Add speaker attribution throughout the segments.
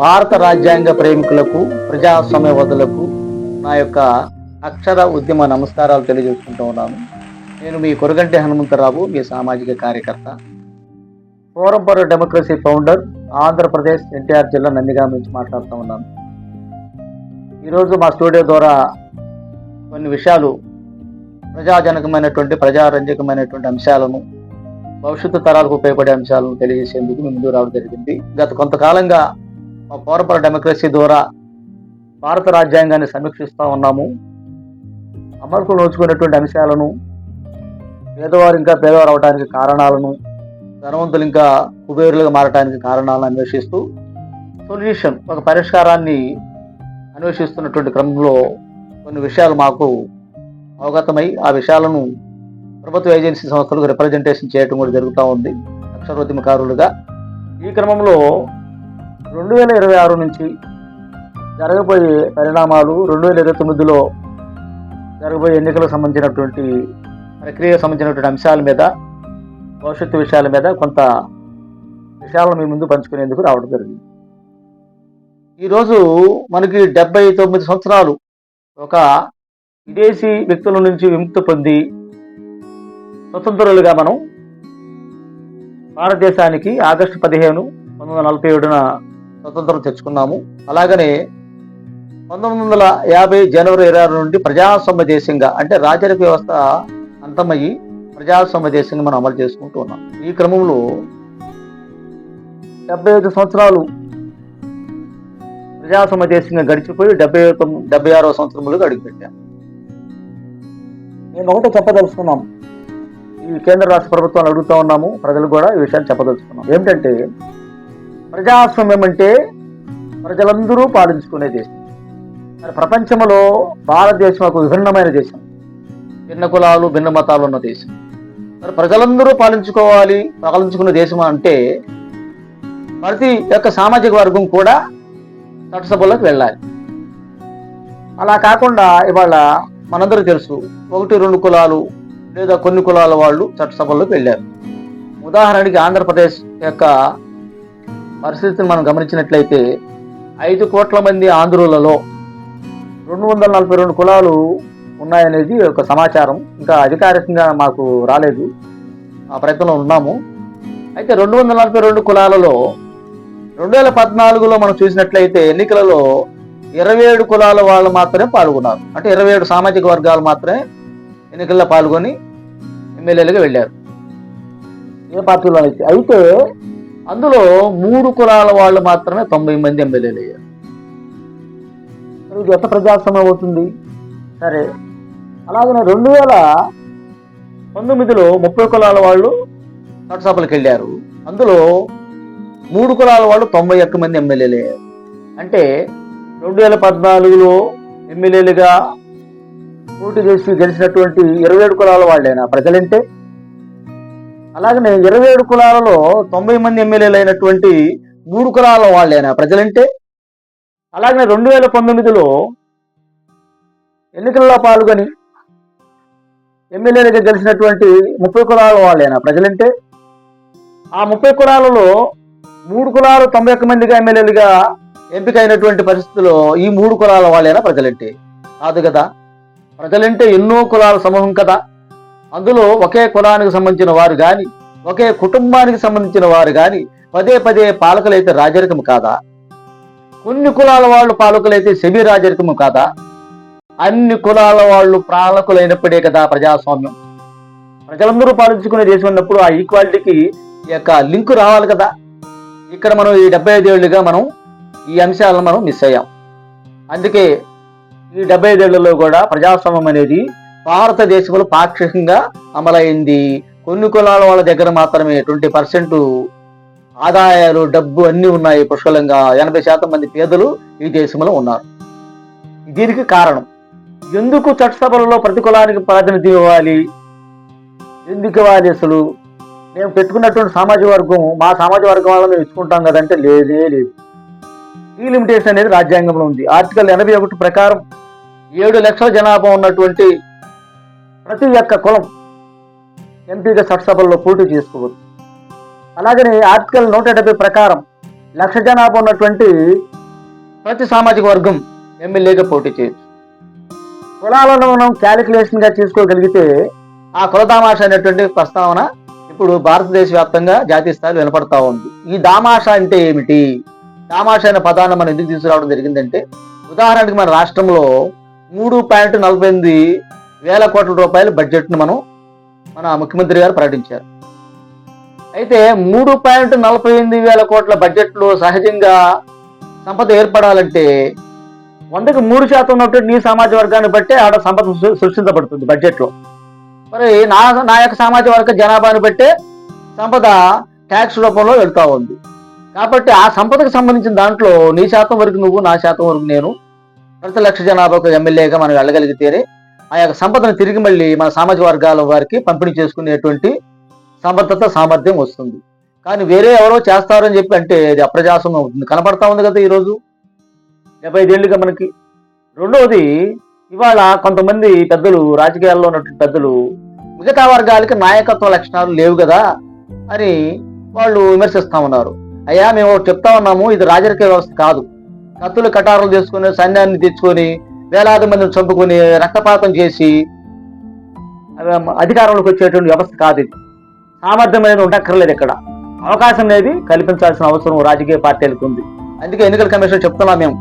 Speaker 1: భారత రాజ్యాంగ ప్రేమికులకు, ప్రజాస్వామ్యవాదులకు నా యొక్క అక్షర ఉద్యమ నమస్కారాలు తెలియజేసుకుంటూ ఉన్నాను. నేను మీ కొరగంటి హనుమంతరావు, మీ సామాజిక కార్యకర్త, forum for democracy founder, Andhra Pradesh NTR జిల్లా నందిగామ నుంచి మాట్లాడుతూ ఉన్నాను. ఈరోజు మా స్టూడియో ద్వారా కొన్ని విషయాలు, ప్రజారంజకమైనటువంటి అంశాలను, భవిష్యత్తు తరాలకు ఉపయోగపడే అంశాలను తెలియజేసేందుకు మీ ముందు రావడం జరిగింది. గత కొంతకాలంగా మా ఫోరం ఫర్ డెమోక్రసీ ద్వారా భారత రాజ్యాంగాన్ని సమీక్షిస్తూ ఉన్నాము. అమలుకు నోచుకున్నటువంటి అంశాలను, పేదవారు ఇంకా పేదవారు అవడానికి కారణాలను, ధనవంతులు ఇంకా కుబేరులుగా మారడానికి కారణాలను అన్వేషిస్తూ సొల్యూషన్, ఒక పరిష్కారాన్ని అన్వేషిస్తున్నటువంటి క్రమంలో కొన్ని విషయాలు మాకు అవగతమై ఆ విషయాలను ప్రభుత్వ ఏజెన్సీ సంస్థలకు రిప్రజెంటేషన్ చేయడం కూడా జరుగుతూ ఉంది అక్షరోద్యమకారులుగా. ఈ క్రమంలో 2026 నుంచి జరగబోయే పరిణామాలు, 2029లో జరగబోయే ఎన్నికలకు సంబంధించినటువంటి ప్రక్రియకు సంబంధించినటువంటి అంశాల మీద, భవిష్యత్తు విషయాల మీద కొంత విషయాలను మీ ముందు పంచుకునేందుకు రావడం జరిగింది. ఈరోజు మనకి 79 సంవత్సరాలు ఒక విదేశీ వ్యక్తుల నుంచి విముక్తి పొంది స్వతంత్రులుగా మనం భారతదేశానికి ఆగస్టు 15, 1947న స్వతంత్రం తెచ్చుకున్నాము. అలాగనే 1950 జనవరి 26 నుండి ప్రజాస్వామ్య దేశంగా, అంటే రాజరిక వ్యవస్థ అంతమయ్యి ప్రజాస్వామ్య దేశంగా మనం అమలు చేసుకుంటూ ఉన్నాం. ఈ క్రమంలో 75 సంవత్సరాలు ప్రజాస్వామ్య దేశంగా గడిచిపోయి 76వ సంవత్సరంలో అడుగుపెట్టాం. నేను ఒకటే చెప్పదలుచుకున్నాం, ఈ కేంద్ర రాష్ట్ర ప్రభుత్వాన్ని అడుగుతూ ఉన్నాము, ప్రజలు కూడా ఈ విషయాన్ని చెప్పదలుచుకున్నాం. ఏమిటంటే, ప్రజాస్వామ్యం అంటే ప్రజలందరూ పాలించుకునే దేశం. మరి ప్రపంచంలో భారతదేశం ఒక విభిన్నమైన దేశం, భిన్న కులాలు, భిన్న మతాలు ఉన్న దేశం. మరి ప్రజలందరూ పాలించుకునే దేశం అంటే ప్రతి యొక్క సామాజిక వర్గం కూడా చట్టసభల్లోకి వెళ్ళాలి. అలా కాకుండా ఇవాళ మనందరూ తెలుసు, 1-2 కులాలు లేదా కొన్ని కులాల వాళ్ళు చట్టసభల్లోకి వెళ్ళారు. ఉదాహరణకి ఆంధ్రప్రదేశ్ యొక్క పరిస్థితిని మనం గమనించినట్లయితే 5 కోట్ల మంది ఆంధ్రులలో 242 కులాలు ఉన్నాయనేది ఒక సమాచారం. ఇంకా అధికారికంగా మాకు రాలేదు, ఆ ప్రయత్నంలో ఉన్నాము. అయితే 242 కులాలలో 2014లో మనం చూసినట్లయితే ఎన్నికలలో 27 కులాల వాళ్ళు మాత్రమే పాల్గొన్నారు. అంటే 27 సామాజిక వర్గాలు మాత్రమే ఎన్నికల్లో పాల్గొని ఎమ్మెల్యేలుగా వెళ్ళారు, ఏ పార్టీలో అయితే. అయితే అందులో 3 కులాల వాళ్ళు మాత్రమే 90 మంది ఎమ్మెల్యేలు అయ్యారు. ఇది ఎంత ప్రజాస్వామ్యం అవుతుంది? సరే, అలాగనే 2019లో 30 కులాల వాళ్ళు చట్టసభలకు వెళ్ళారు. అందులో 3 కులాల వాళ్ళు 91 మంది ఎమ్మెల్యేలు అయ్యారు. అంటే 2014లో ఎమ్మెల్యేలుగా పోటీ చేసి గెలిచినటువంటి 27 కులాల వాళ్ళైనా ప్రజలంటే, అలాగనే 27 కులాలలో 90 మంది ఎమ్మెల్యేలు అయినటువంటి 3 కులాల వాళ్ళైనా ప్రజలంటే, అలాగనే 2019లో ఎన్నికల్లో పాల్గొని ఎమ్మెల్యేలుగా గెలిచినటువంటి 30 కులాల వాళ్ళైనా ప్రజలంటే, ఆ 30 కులాలలో 3 కులాలు 91 మందిగా ఎమ్మెల్యేలుగా ఎంపిక అయినటువంటి పరిస్థితుల్లో ఈ 3 కులాల వాళ్ళైనా ప్రజలంటే కాదు కదా. ప్రజలంటే ఎన్నో కులాల సమూహం కదా. అందులో ఒకే కులానికి సంబంధించిన వారు కానీ, ఒకే కుటుంబానికి సంబంధించిన వారు కానీ పదే పాలకులైతే రాజరికం కాదా? కొన్ని కులాల వాళ్ళు పాలకులైతే సెమీ రాజరికము కాదా? అన్ని కులాల వాళ్ళు పాలకులైనప్పుడే కదా ప్రజాస్వామ్యం. ప్రజలందరూ పాలించుకునే దేశం ఉన్నప్పుడు ఆ ఈక్వాలిటీకి ఈ యొక్క లింకు రావాలి కదా. ఇక్కడ మనం ఈ 75 ఏళ్ళుగా మనం ఈ అంశాలను మనం మిస్ అయ్యాం. అందుకే ఈ 75 ఏళ్లలో కూడా ప్రజాస్వామ్యం అనేది భారతదేశంలో పాక్షికంగా అమలైంది. కొన్ని కులాల వాళ్ళ దగ్గర మాత్రమే 20% ఆదాయాలు, డబ్బు అన్నీ ఉన్నాయి పుష్కలంగా. 80% మంది పేదలు ఈ దేశంలో ఉన్నారు. దీనికి కారణం, ఎందుకు చట్టసభలలో ప్రతి కులానికి ప్రాతినిధ్యం ఇవ్వాలి, ఎందుకు ఇవ్వాలి? అసలు మేము పెట్టుకున్నటువంటి సామాజిక వర్గం, మా సామాజిక వర్గం వల్ల మేము ఇచ్చుకుంటాం కదంటే లేదే లేదు. ఈ లిమిటేషన్ అనేది రాజ్యాంగంలో ఉంది. ఆర్టికల్ 81 ప్రకారం 7 లక్షల జనాభా ఉన్నటువంటి ప్రతి ఒక్క కులం ఎంపీగా చట్టసభల్లో పోటీ చేసుకోవచ్చు. అలాగనే ఆర్టికల్ 170 ప్రకారం 1,00,000 జనాభా ఉన్నటువంటి ప్రతి సామాజిక వర్గం ఎమ్మెల్యేగా పోటీ చేయొచ్చు. కులాలను మనం క్యాలిక్యులేషన్ గా చేసుకోగలిగితే ఆ కులదామాష అనేటువంటి ప్రస్తావన ఇప్పుడు భారతదేశ వ్యాప్తంగా జాతీయ స్థాయిలో వినపడతా ఉంది. ఈ దామాష అంటే ఏమిటి? దామాష అనే పదాన్ని మనం ఎందుకు తీసుకురావడం జరిగిందంటే, ఉదాహరణకి మన రాష్ట్రంలో 3.48 వేల కోట్ల రూపాయల బడ్జెట్ను మన ముఖ్యమంత్రి గారు ప్రకటించారు. అయితే 3.48 వేల కోట్ల బడ్జెట్లో సహజంగా సంపద ఏర్పడాలంటే 100కి 3% ఉన్నటువంటి నీ సమాజ వర్గాన్ని బట్టే ఆడ సంపద సృష్టించబడుతుంది బడ్జెట్లో. మరి నా యొక్క సామాజిక వర్గ జనాభాను బట్టే సంపద ట్యాక్స్ రూపంలో వెళ్తా ఉంది. కాబట్టి ఆ సంపదకు సంబంధించిన దాంట్లో నీ శాతం వరకు నువ్వు, నా శాతం వరకు నేను, ప్రతి 1,00,000 జనాభాకు ఎమ్మెల్యేగా మనం వెళ్ళగలిగితేనే ఆ యొక్క సంపదను తిరిగి మళ్ళీ మన సామాజిక వర్గాల వారికి పంపిణీ చేసుకునేటువంటి సమర్థత, సామర్థ్యం వస్తుంది. కానీ వేరే ఎవరో చేస్తారని చెప్పి అంటే అది అప్రజాస్వామ్యం అవుతుంది. కనపడతా ఉంది కదా ఈరోజు 75 ఏళ్ళుగా మనకి. రెండవది, ఇవాళ కొంతమంది పెద్దలు, రాజకీయాల్లో ఉన్నటువంటి పెద్దలు మిగతా వర్గాలకి నాయకత్వ లక్షణాలు లేవు కదా అని వాళ్ళు విమర్శిస్తా ఉన్నారు. అయ్యా, మేము చెప్తా ఉన్నాము, ఇది రాజకీయ వ్యవస్థ కాదు. కత్తులు కటారులు చేసుకుని సైన్యాన్ని తెచ్చుకొని వేలాది మందిని చంపుకొని రక్తపాతం చేసి అధికారంలోకి వచ్చేటువంటి వ్యవస్థ కాదు ఇది. సామర్థ్యం అనేది ఉండక్కర్లేదు. ఇక్కడ అవకాశం అనేది కల్పించాల్సిన అవసరం రాజకీయ పార్టీలకు ఉంది. అందుకే ఎన్నికల కమిషన్ చెప్తున్నాం, మేము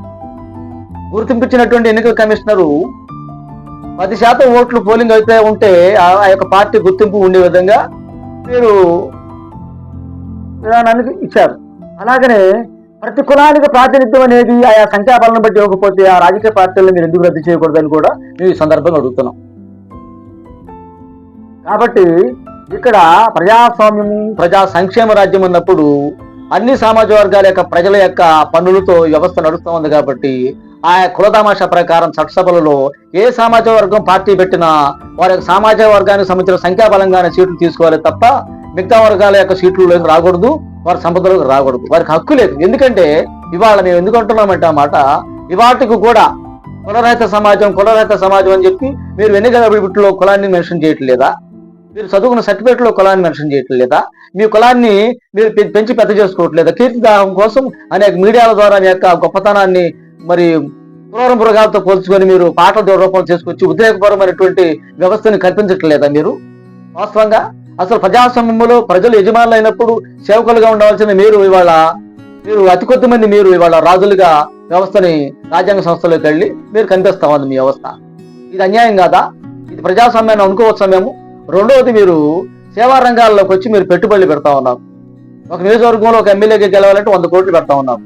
Speaker 1: గుర్తింపించినటువంటి ఎన్నికల కమిషనరు 10% ఓట్లు పోలింగ్ అయితే ఉంటే ఆ యొక్క పార్టీ గుర్తింపు ఉండే విధంగా మీరు విధానానికి ఇచ్చారు. అలాగనే ప్రతి కులానికి ప్రాతినిధ్యం అనేది ఆయా సంఖ్యాబలం బట్టి ఇవ్వకపోతే ఆ రాజకీయ పార్టీలను మీరు ఎందుకు రద్దు చేయకూడదని కూడా మేము ఈ సందర్భంగా అడుగుతున్నాం. కాబట్టి ఇక్కడ ప్రజాస్వామ్యము, ప్రజా సంక్షేమ రాజ్యం ఉన్నప్పుడు అన్ని సామాజిక వర్గాల యొక్క ప్రజల యొక్క పన్నులతో వ్యవస్థ నడుస్తూ ఉంది. కాబట్టి ఆ కులదామాష ప్రకారం చట్టసభలలో ఏ సామాజిక వర్గం పార్టీ పెట్టినా వారి యొక్క సామాజిక వర్గానికి సంబంధించిన సంఖ్యాబలంగానే సీట్లు తీసుకోవాలి తప్ప మిగతా వర్గాల యొక్క సీట్లు రాకూడదు, వారి సంపదలకు రాకూడదు. వారికి హక్కు లేదు. ఎందుకంటే ఇవాళ మేము ఎందుకు అంటున్నామంటే ఆ మాట, ఇవాటికి కూడా కులరహిత సమాజం అని చెప్పి మీరు ఎన్నికల అభివృద్ధిలో కులాన్ని మెన్షన్ చేయట్లేదా? మీరు చదువుకున్న సర్టిఫికేట్లో కులాన్ని మెన్షన్ చేయట్లేదా? మీ కులాన్ని మీరు పెంచి పెద్ద చేసుకోవట్లేదా? కీర్తిదాహం కోసం అనేక మీడియాల ద్వారా మీ యొక్క గొప్పతనాన్ని మరి పురోగంపురగాలతో పోల్చుకొని మీరు పాటల రూపంలో చేసుకొచ్చి ఉద్రేకపరమైనటువంటి వ్యవస్థని కల్పించట్లేదా మీరు? వాస్తవంగా అసలు ప్రజాస్వామ్యంలో ప్రజలు యజమానులు అయినప్పుడు సేవకులుగా ఉండవలసిన మీరు అతి కొద్ది మంది మీరు ఇవాళ రాజులుగా వ్యవస్థని రాజ్యాంగ సంస్థలోకి వెళ్ళి మీరు కనిపిస్తా ఉంది మీ వ్యవస్థ. ఇది అన్యాయం కాదా? ఇది ప్రజాస్వామ్యాన్ని అనుకోవచ్చా మేము? రెండవది, మీరు సేవా రంగాల్లోకి వచ్చి మీరు పెట్టుబడులు పెడతా ఉన్నారు. ఒక నియోజకవర్గంలో ఒక ఎమ్మెల్యేకి గెలవాలంటే 100 కోట్లు పెడతా ఉన్నారు.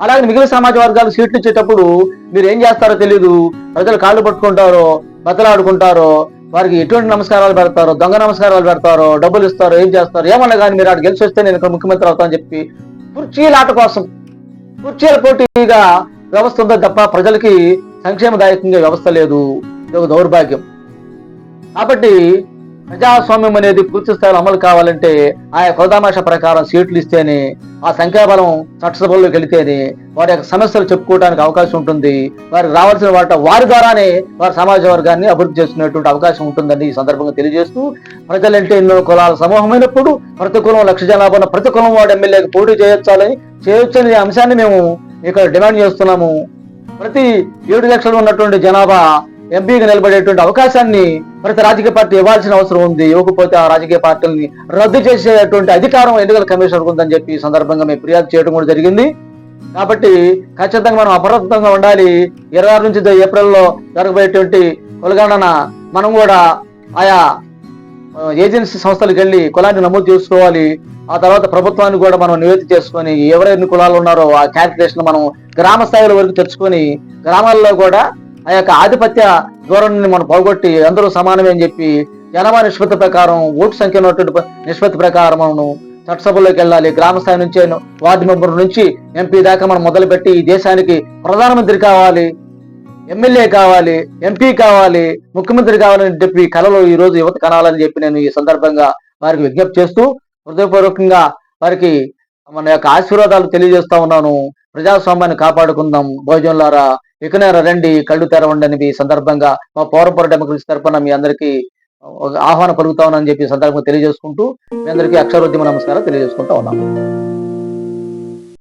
Speaker 1: అలాగే మిగిలిన సమాజ వర్గాలు సీట్లు ఇచ్చేటప్పుడు మీరు ఏం చేస్తారో తెలియదు. ప్రజలు కాళ్ళు పట్టుకుంటారో, బతలాడుకుంటారో, వారికి ఎటువంటి నమస్కారాలు పెడతారో, దొంగ నమస్కారాలు పెడతారో, డబ్బులు ఇస్తారో, ఏం చేస్తారో ఏమన్నా కానీ మీరు అటు గెలిచి వస్తే నేను ఇక్కడ ముఖ్యమంత్రి అవుతానని చెప్పి కుర్చీలాట కోసం కుర్చీల పోటీగా వ్యవస్థ ఉందో తప్ప ప్రజలకి సంక్షేమదాయకంగా వ్యవస్థ లేదు. ఇది ఒక దౌర్భాగ్యం. కాబట్టి ప్రజాస్వామ్యం అనేది పూర్తి స్థాయిలో అమలు కావాలంటే ఆయా కులదామాష ప్రకారం సీట్లు ఇస్తేనే, ఆ సంఖ్యాబలం చట్టసభల్లోకి వెళితేనే వారి యొక్క సమస్యలు చెప్పుకోవడానికి అవకాశం ఉంటుంది. వారికి రావాల్సిన వారి ద్వారానే వారి సమాజ వర్గాన్ని అభివృద్ధి చేసుకునేటువంటి అవకాశం ఉంటుందని ఈ సందర్భంగా తెలియజేస్తూ, ప్రజలంటే ఎన్నో కులాల సమూహమైనప్పుడు ప్రతి కులం 1,00,000 జనాభా ప్రతి కులం వాడు ఎమ్మెల్యేకి పోటీ చేయొచ్చని అంశాన్ని మేము ఇక్కడ డిమాండ్ చేస్తున్నాము. ప్రతి 7 లక్షలు ఉన్నటువంటి జనాభా ఎంపీగా నిలబడేటువంటి అవకాశాన్ని ప్రతి రాజకీయ పార్టీ ఇవ్వాల్సిన అవసరం ఉంది. ఇవ్వకపోతే ఆ రాజకీయ పార్టీలని రద్దు చేసేటువంటి అధికారం ఎన్నికల కమిషన్ ఉందని చెప్పి ఈ సందర్భంగా మేము ఫిర్యాదు చేయడం కూడా జరిగింది. కాబట్టి ఖచ్చితంగా మనం అప్రమత్తంగా ఉండాలి. 26 నుంచి ఏప్రిల్లో జరగబోయేటువంటి కులగణన మనం కూడా ఆయా ఏజెన్సీ సంస్థలకు వెళ్ళి కులాన్ని నమోదు చేసుకోవాలి. ఆ తర్వాత ప్రభుత్వాన్ని కూడా మనం నివేదిక చేసుకొని ఎవరెన్ని కులాలు ఉన్నారో ఆ క్యాల్కులేషన్ మనం గ్రామ స్థాయిల వరకు తెచ్చుకొని గ్రామాల్లో కూడా ఆ యొక్క ఆధిపత్య ధోరణిని మనం పోగొట్టి అందరూ సమానమే అని చెప్పి జనాభా నిష్పత్తి ప్రకారం, ఓటు సంఖ్య నిష్పత్తి ప్రకారం మనం చట్టసభల్లోకి వెళ్ళాలి. గ్రామ స్థాయి నుంచి వార్డు మెంబర్ నుంచి ఎంపీ దాకా మనం మొదలుపెట్టి ఈ దేశానికి ప్రధానమంత్రి కావాలి, ఎమ్మెల్యే కావాలి, ఎంపీ కావాలి, ముఖ్యమంత్రి కావాలని చెప్పి కళలో ఈ రోజు యువత కనాలని చెప్పి నేను ఈ సందర్భంగా వారికి విజ్ఞప్తి చేస్తూ హృదయపూర్వకంగా వారికి మన యొక్క ఆశీర్వాదాలు తెలియజేస్తా ఉన్నాను. ప్రజాస్వామ్యాన్ని కాపాడుకుందాం భోజనులారా, ఇకనేరా రండి, కళ్ళు తెరవండి అని ఈ సందర్భంగా మా పౌరపుర డెమోక్రసీ తరఫున మీ అందరికీ ఆహ్వానం పలుకుతా ఉన్నానని చెప్పి సందర్భంగా తెలియజేసుకుంటూ మీ అందరికీ అక్షరోద్యమ నమస్కారం తెలియజేసుకుంటా ఉన్నాం.